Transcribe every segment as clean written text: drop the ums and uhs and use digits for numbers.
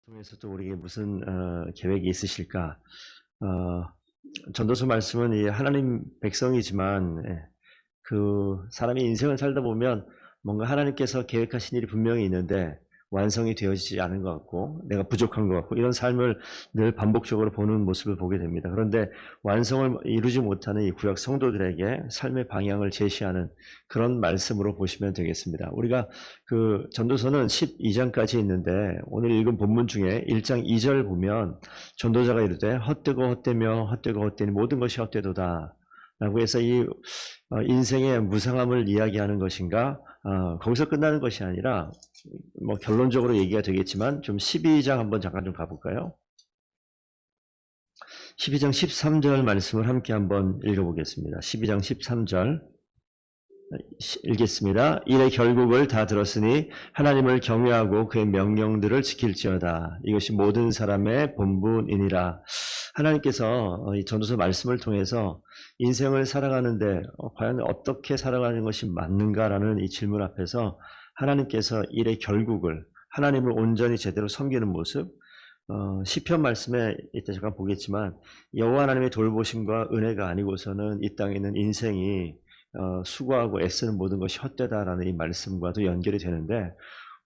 통해서 또 우리에게 무슨 계획이 있으실까? 전도서 말씀은 이 하나님 백성이지만 그 사람이 인생을 살다 보면 뭔가 하나님께서 계획하신 일이 분명히 있는데 완성이 되어지지 않은 것 같고 내가 부족한 것 같고 이런 삶을 늘 반복적으로 보는 모습을 보게 됩니다. 그런데 완성을 이루지 못하는 이 구약 성도들에게 삶의 방향을 제시하는 그런 말씀으로 보시면 되겠습니다. 우리가 그 전도서는 12장까지 있는데 오늘 읽은 본문 중에 1장 2절 보면 전도자가 이르되 헛되고 헛되며 헛되고 헛되니 모든 것이 헛되도다 라고 해서 이 인생의 무상함을 이야기하는 것인가? 거기서 끝나는 것이 아니라 뭐 결론적으로 얘기가 되겠지만 좀 12장 한번 잠깐 좀 가볼까요? 12장 13절 말씀을 함께 한번 읽어보겠습니다. 12장 13절 읽겠습니다. 이의 결국을 다 들었으니 하나님을 경외하고 그의 명령들을 지킬지어다. 이것이 모든 사람의 본분이니라. 하나님께서 이 전도서 말씀을 통해서 인생을 살아가는데 과연 어떻게 살아가는 것이 맞는가라는 이 질문 앞에서 하나님께서 일의 결국을 하나님을 온전히 제대로 섬기는 모습, 시편 말씀에 이때 잠깐 보겠지만 여호와 하나님의 돌보심과 은혜가 아니고서는 이 땅에 있는 인생이 수고하고 애쓰는 모든 것이 헛되다라는 이 말씀과도 연결이 되는데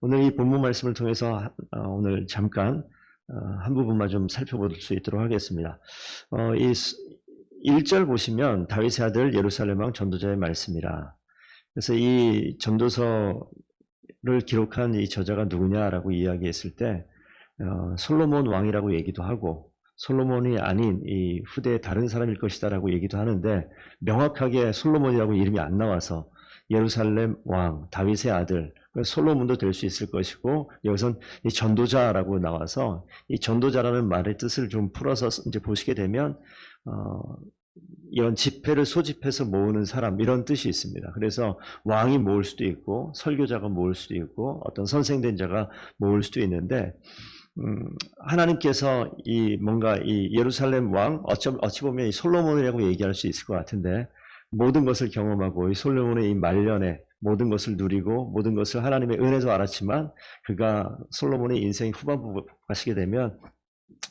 오늘 이 본문 말씀을 통해서 오늘 잠깐 한 부분만 좀 살펴볼 수 있도록 하겠습니다. 이 1절 보시면 다윗의 아들 예루살렘 왕 전도자의 말씀이라. 그래서 이 전도서를 기록한 이 저자가 누구냐라고 이야기했을 때 솔로몬 왕이라고 얘기도 하고 솔로몬이 아닌 이 후대의 다른 사람일 것이다라고 얘기도 하는데 명확하게 솔로몬이라고 이름이 안 나와서 예루살렘 왕 다윗의 아들 솔로몬도 될 수 있을 것이고 여기선 이 전도자라고 나와서 이 전도자라는 말의 뜻을 좀 풀어서 이제 보시게 되면 이런 집회를 소집해서 모으는 사람 이런 뜻이 있습니다. 그래서 왕이 모을 수도 있고 설교자가 모을 수도 있고 어떤 선생된 자가 모을 수도 있는데 하나님께서 이 뭔가 이 예루살렘 왕 어찌 보면 이 솔로몬이라고 얘기할 수 있을 것 같은데 모든 것을 경험하고 이 솔로몬의 이 말년에 모든 것을 누리고 모든 것을 하나님의 은혜도 알았지만 그가 솔로몬의 인생 후반부 가시게 되면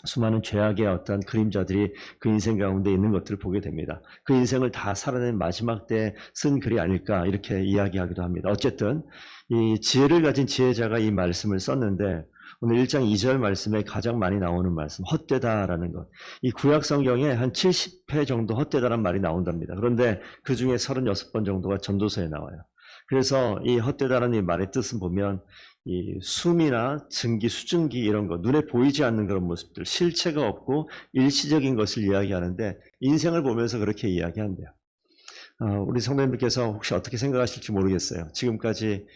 수많은 죄악의 어떤 그림자들이 그 인생 가운데 있는 것들을 보게 됩니다. 그 인생을 다 살아낸 마지막 때 쓴 글이 아닐까 이렇게 이야기하기도 합니다. 어쨌든 이 지혜를 가진 지혜자가 이 말씀을 썼는데 오늘 1장 2절 말씀에 가장 많이 나오는 말씀 헛되다라는 것. 이 구약 성경에 한 70회 정도 헛되다라는 말이 나온답니다. 그런데 그 중에 36번 정도가 전도서에 나와요. 그래서 이 헛되다라는 이 말의 뜻은 보면 이 숨이나 증기, 수증기 이런 거 눈에 보이지 않는 그런 모습들, 실체가 없고 일시적인 것을 이야기하는데 인생을 보면서 그렇게 이야기한대요. 우리 성도님들께서 혹시 어떻게 생각하실지 모르겠어요. 지금까지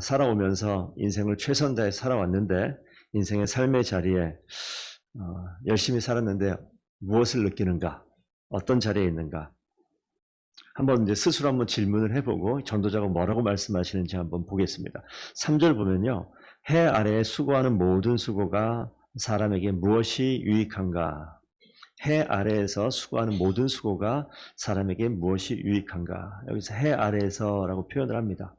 살아오면서 인생을 최선 다해 살아왔는데 인생의 삶의 자리에 열심히 살았는데 무엇을 느끼는가? 어떤 자리에 있는가? 한번 이제 스스로 한번 질문을 해보고 전도자가 뭐라고 말씀하시는지 한번 보겠습니다. 3절 보면요. 해 아래에 수고하는 모든 수고가 사람에게 무엇이 유익한가? 해 아래에서 수고하는 모든 수고가 사람에게 무엇이 유익한가? 여기서 해 아래에서라고 표현을 합니다.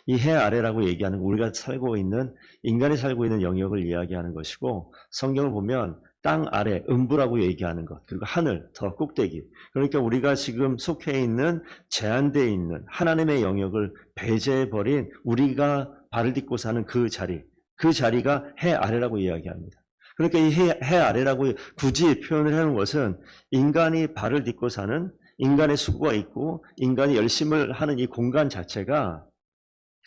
이 해 아래라고 얘기하는 우리가 살고 있는 인간이 살고 있는 영역을 이야기하는 것이고 성경을 보면 땅 아래 음부라고 얘기하는 것 그리고 하늘 더 꼭대기 그러니까 우리가 지금 속해 있는 제한되어 있는 하나님의 영역을 배제해버린 우리가 발을 딛고 사는 그 자리가 해 아래라고 이야기합니다. 그러니까 이 해 아래라고 굳이 표현을 해놓은 것은 인간이 발을 딛고 사는 인간의 수고가 있고 인간이 열심을 하는 이 공간 자체가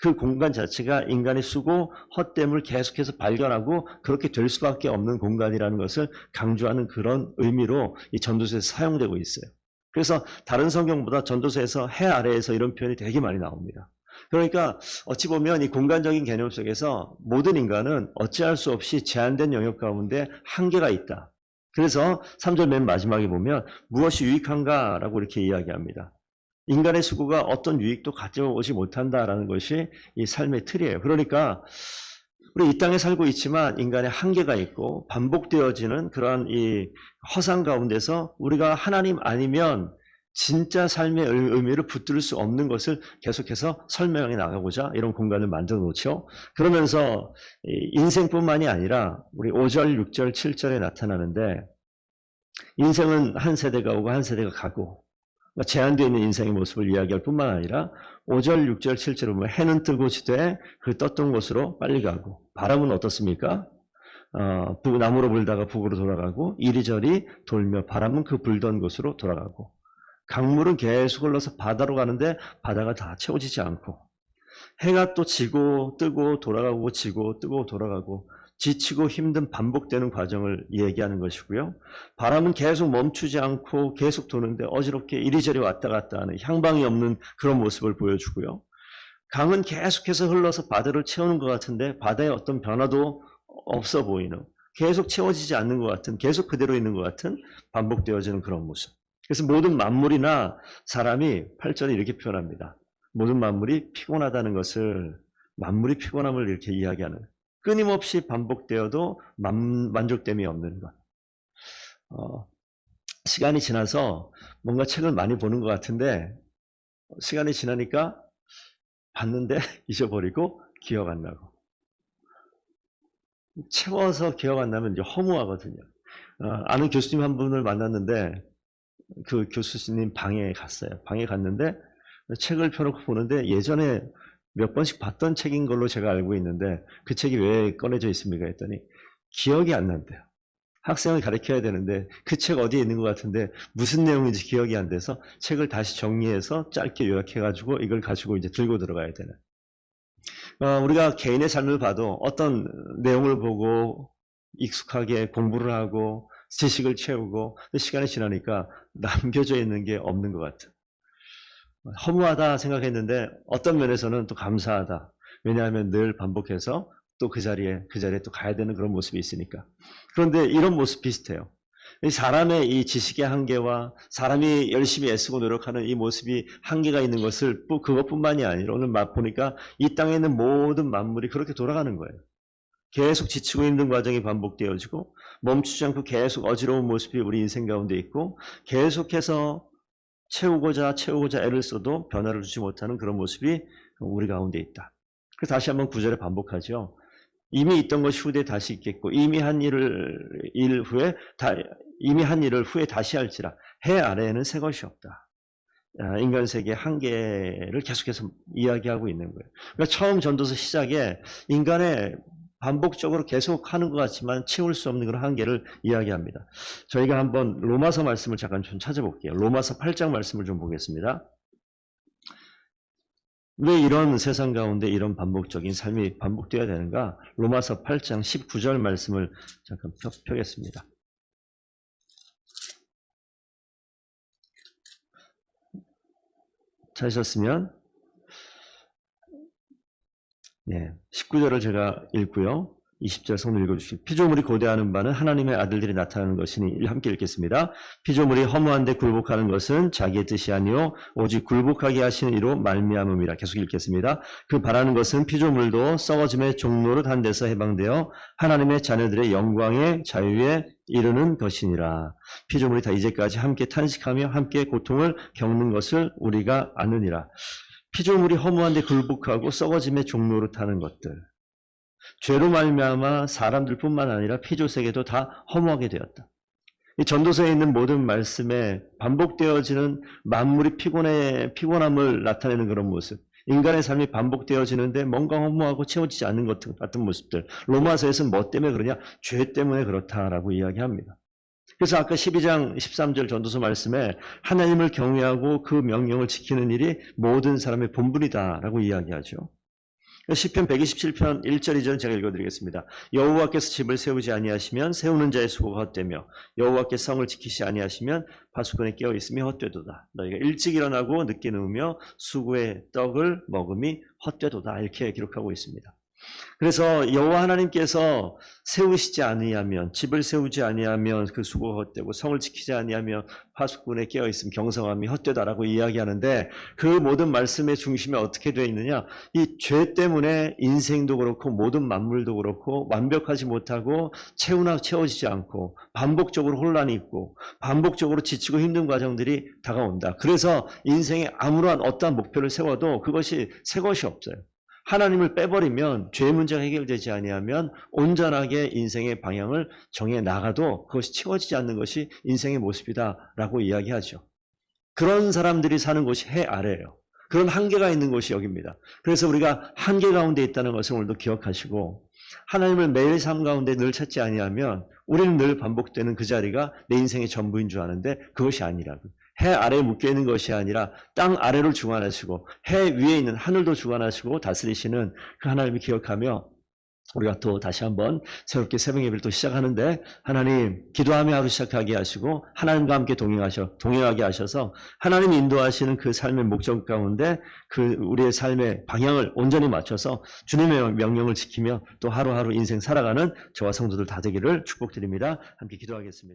그 공간 자체가 인간의 수고, 헛됨을 계속해서 발견하고 그렇게 될 수밖에 없는 공간이라는 것을 강조하는 그런 의미로 이 전도서에서 사용되고 있어요. 그래서 다른 성경보다 전도서에서 해 아래에서 이런 표현이 되게 많이 나옵니다. 그러니까 어찌 보면 이 공간적인 개념 속에서 모든 인간은 어찌할 수 없이 제한된 영역 가운데 한계가 있다. 그래서 3절 맨 마지막에 보면 무엇이 유익한가라고 이렇게 이야기합니다. 인간의 수고가 어떤 유익도 가져오지 못한다라는 것이 이 삶의 틀이에요. 그러니까 우리 이 땅에 살고 있지만 인간의 한계가 있고 반복되어지는 그러한 이 허상 가운데서 우리가 하나님 아니면 진짜 삶의 의미를 붙들 수 없는 것을 계속해서 설명해 나가고자 이런 공간을 만들어 놓죠. 그러면서 인생뿐만이 아니라 우리 5절, 6절, 7절에 나타나는데 인생은 한 세대가 오고 한 세대가 가고 제한되어 있는 인생의 모습을 이야기할 뿐만 아니라 5절, 6절, 7절을 보면 해는 뜨고 지되 그 떴던 곳으로 빨리 가고 바람은 어떻습니까? 남으로 불다가 북으로 돌아가고 이리저리 돌며 바람은 그 불던 곳으로 돌아가고 강물은 계속 흘러서 바다로 가는데 바다가 다 채워지지 않고 해가 또 지고 뜨고 돌아가고 지고 뜨고 돌아가고 지치고 힘든 반복되는 과정을 얘기하는 것이고요. 바람은 계속 멈추지 않고 계속 도는데 어지럽게 이리저리 왔다 갔다 하는 향방이 없는 그런 모습을 보여주고요. 강은 계속해서 흘러서 바다를 채우는 것 같은데 바다에 어떤 변화도 없어 보이는, 계속 채워지지 않는 것 같은, 계속 그대로 있는 것 같은 반복되어지는 그런 모습. 그래서 모든 만물이나 사람이 8절에 이렇게 표현합니다. 모든 만물이 피곤하다는 것을, 만물이 피곤함을 이렇게 이야기하는, 끊임없이 반복되어도 만족됨이 없는 것. 시간이 지나서 뭔가 책을 많이 보는 것 같은데 시간이 지나니까 봤는데 잊어버리고 기억 안 나고, 채워서 기억 안 나면 이제 허무하거든요. 아는 교수님 한 분을 만났는데 그 교수님 방에 갔어요. 방에 갔는데 책을 펴놓고 보는데 예전에 몇 번씩 봤던 책인 걸로 제가 알고 있는데 그 책이 왜 꺼내져 있습니까? 했더니 기억이 안 난대요. 학생을 가르쳐야 되는데 그 책 어디에 있는 것 같은데 무슨 내용인지 기억이 안 돼서 책을 다시 정리해서 짧게 요약해가지고 이걸 가지고 이제 들고 들어가야 되는. 우리가 개인의 삶을 봐도 어떤 내용을 보고 익숙하게 공부를 하고 지식을 채우고 시간이 지나니까 남겨져 있는 게 없는 것 같아요. 허무하다 생각했는데 어떤 면에서는 또 감사하다. 왜냐하면 늘 반복해서 또 그 자리에 또 가야 되는 그런 모습이 있으니까. 그런데 이런 모습 비슷해요. 사람의 이 지식의 한계와 사람이 열심히 애쓰고 노력하는 이 모습이 한계가 있는 것을 그것뿐만이 아니라 오늘 보니까 이 땅에 있는 모든 만물이 그렇게 돌아가는 거예요. 계속 지치고 있는 과정이 반복되어지고 멈추지 않고 계속 어지러운 모습이 우리 인생 가운데 있고 계속해서 채우고자 애를 써도 변화를 주지 못하는 그런 모습이 우리 가운데 있다. 그래서 다시 한번 9절에 반복하죠. 이미 있던 것이 후대에 다시 있겠고 이미 한 일을 후에 다시 할지라 해 아래에는 새 것이 없다. 인간 세계의 한계를 계속해서 이야기하고 있는 거예요. 그러니까 처음 전도서 시작에 인간의 반복적으로 계속 하는 것 같지만 채울 수 없는 그런 한계를 이야기합니다. 저희가 한번 로마서 말씀을 잠깐 좀 찾아볼게요. 로마서 8장 말씀을 좀 보겠습니다. 왜 이런 세상 가운데 이런 반복적인 삶이 반복되어야 되는가? 로마서 8장 19절 말씀을 잠깐 펴겠습니다. 찾으셨으면 19절을 제가 읽고요. 20절 성도 읽어주시죠. 피조물이 고대하는 바는 하나님의 아들들이 나타나는 것이니 함께 읽겠습니다. 피조물이 허무한데 굴복하는 것은 자기의 뜻이 아니요 오직 굴복하게 하시는 이로 말미암음이라. 계속 읽겠습니다. 그 바라는 것은 피조물도 썩어짐의 종로릇 한 데서 해방되어 하나님의 자녀들의 영광의 자유에 이르는 것이니라. 피조물이 다 이제까지 함께 탄식하며 함께 고통을 겪는 것을 우리가 아느니라. 피조물이 허무한데 굴복하고 썩어짐의 종로릇 하는 것들, 죄로 말미암아 사람들뿐만 아니라 피조세계도 다 허무하게 되었다. 이 전도서에 있는 모든 말씀에 반복되어지는 만물이 피곤함을 나타내는 그런 모습, 인간의 삶이 반복되어지는데 뭔가 허무하고 채워지지 않는 것 같은 모습들, 로마서에서는 뭐 때문에 그러냐? 죄 때문에 그렇다라고 이야기합니다. 그래서 아까 12장 13절 전도서 말씀에 하나님을 경외하고 그 명령을 지키는 일이 모든 사람의 본분이다라고 이야기하죠. 시편 127편 1절 2절 제가 읽어드리겠습니다. 여호와께서 집을 세우지 아니하시면 세우는 자의 수고가 헛되며 여호와께서 성을 지키시 아니하시면 파수꾼에 깨어 있음이 헛되도다. 너희가 일찍 일어나고 늦게 누우며 수고의 떡을 먹음이 헛되도다. 이렇게 기록하고 있습니다. 그래서 여호와 하나님께서 세우시지 아니하면, 집을 세우지 아니하면 그 수고가 헛되고 성을 지키지 아니하면 파수꾼에 깨어 있음 경성함이 헛되다라고 이야기하는데, 그 모든 말씀의 중심에 어떻게 되어 있느냐, 이 죄 때문에 인생도 그렇고 모든 만물도 그렇고 완벽하지 못하고 채워지지 않고 반복적으로 혼란이 있고 반복적으로 지치고 힘든 과정들이 다가온다. 그래서 인생에 아무런 어떠한 목표를 세워도 그것이 새 것이 없어요. 하나님을 빼버리면, 죄 문제가 해결되지 아니하면 온전하게 인생의 방향을 정해 나가도 그것이 채워지지 않는 것이 인생의 모습이다라고 이야기하죠. 그런 사람들이 사는 곳이 해 아래예요. 그런 한계가 있는 곳이 여기입니다. 그래서 우리가 한계 가운데 있다는 것을 오늘도 기억하시고, 하나님을 매일 삶 가운데 늘 찾지 아니하면 우리는 늘 반복되는 그 자리가 내 인생의 전부인 줄 아는데 그것이 아니라고. 해 아래에 묶여있는 것이 아니라 땅 아래를 주관하시고 해 위에 있는 하늘도 주관하시고 다스리시는 그 하나님을 기억하며, 우리가 또 다시 한번 새롭게 새벽 예배를 또 시작하는데, 하나님 기도하며 하루 시작하게 하시고 하나님과 함께 동행하게 하셔서 하나님이 인도하시는 그 삶의 목적 가운데 그 우리의 삶의 방향을 온전히 맞춰서 주님의 명령을 지키며 또 하루하루 인생 살아가는 저와 성도들 다 되기를 축복드립니다. 함께 기도하겠습니다.